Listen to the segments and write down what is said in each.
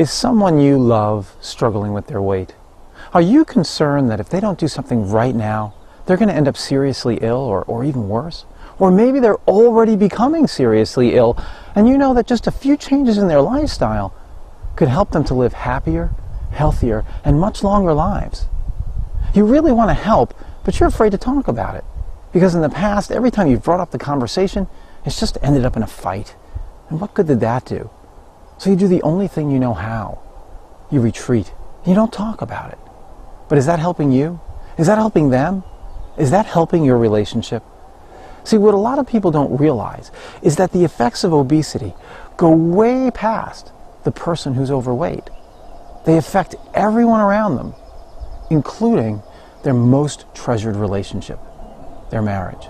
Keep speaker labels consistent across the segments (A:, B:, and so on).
A: Is someone you love struggling with their weight? Are you concerned that if they don't do something right now, they're going to end up seriously ill or even worse? Or maybe they're already becoming seriously ill and you know that just a few changes in their lifestyle could help them to live happier, healthier, and much longer lives. You really want to help, but you're afraid to talk about it. Because in the past, every time you've brought up the conversation, it's just ended up in a fight. And what good did that do? So you do the only thing you know how. You retreat. You don't talk about it. But is that helping you? Is that helping them? Is that helping your relationship? See, what a lot of people don't realize is that the effects of obesity go way past the person who's overweight. They affect everyone around them, including their most treasured relationship, their marriage.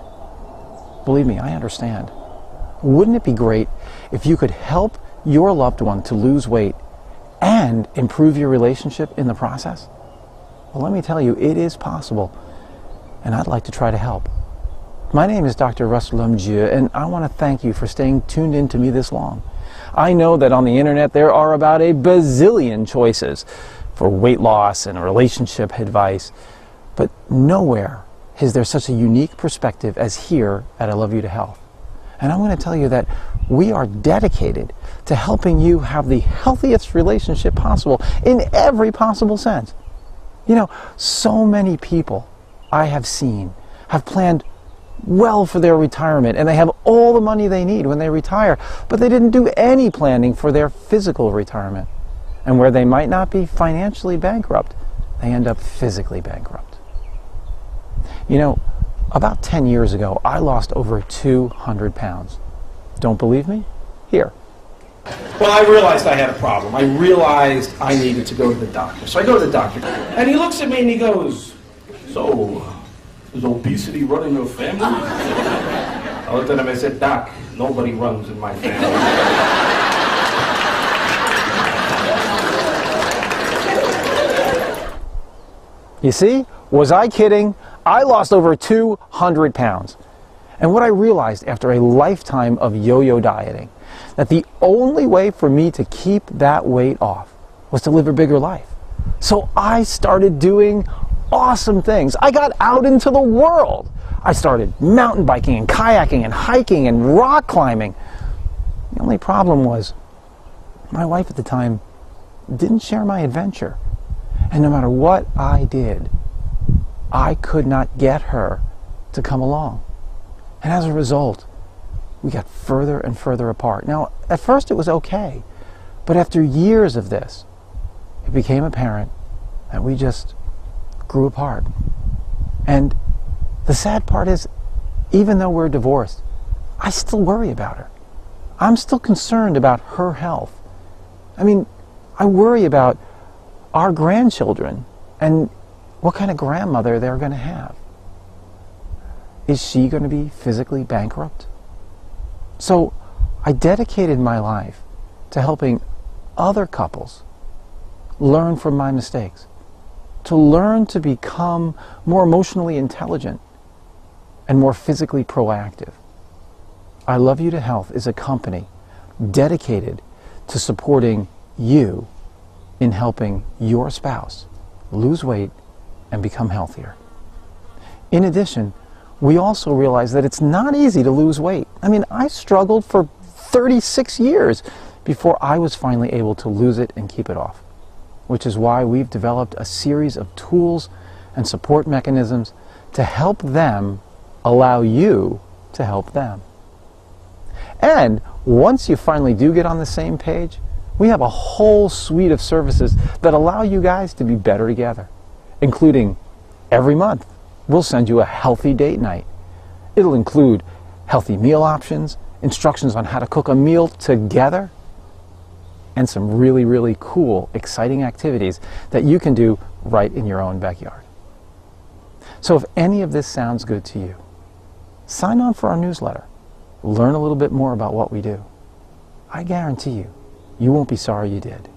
A: Believe me, I understand. Wouldn't it be great if you could help your loved one to lose weight and improve your relationship in the process? Well, let me tell you, it is possible, and I'd like to try to help. My name is Dr. Russ Lomdieu, and I want to thank you for staying tuned in to me this long. I know that on the internet there are about a bazillion choices for weight loss and relationship advice, but nowhere is there such a unique perspective as here at I Love You to Health. And I'm going to tell you that we are dedicated to helping you have the healthiest relationship possible in every possible sense. You know, so many people I have seen have planned well for their retirement and they have all the money they need when they retire, but they didn't do any planning for their physical retirement. And where they might not be financially bankrupt, they end up physically bankrupt. You know, about 10 years ago, I lost over 200 pounds. Don't believe me? Here.
B: Well, I realized I had a problem. I realized I needed to go to the doctor. So I go to the doctor, and he looks at me and he goes, "So, is obesity running your family?" I looked at him and I said, "Doc, nobody runs in my family."
A: You see? Was I kidding? I lost over 200 pounds. And what I realized after a lifetime of yo-yo dieting, that the only way for me to keep that weight off was to live a bigger life. So I started doing awesome things. I got out into the world. I started mountain biking and kayaking and hiking and rock climbing. The only problem was my wife at the time didn't share my adventure. And no matter what I did, I could not get her to come along. And as a result, we got further and further apart. Now, at first it was okay, but after years of this, it became apparent that we just grew apart. And the sad part is, even though we're divorced, I still worry about her. I'm still concerned about her health. I mean, I worry about our grandchildren and what kind of grandmother they're going to have. Is she going to be physically bankrupt? So I dedicated my life to helping other couples learn from my mistakes, to learn to become more emotionally intelligent and more physically proactive. I Love You to Health is a company dedicated to supporting you in helping your spouse lose weight and become healthier. In addition, we also realize that it's not easy to lose weight. I mean, I struggled for 36 years before I was finally able to lose it and keep it off, which is why we've developed a series of tools and support mechanisms to help them allow you to help them. And once you finally do get on the same page, we have a whole suite of services that allow you guys to be better together, including every month we'll send you a healthy date night. It'll include healthy meal options, instructions on how to cook a meal together, and some really, really cool, exciting activities that you can do right in your own backyard. So if any of this sounds good to you, sign on for our newsletter. Learn a little bit more about what we do. I guarantee you, you won't be sorry you did.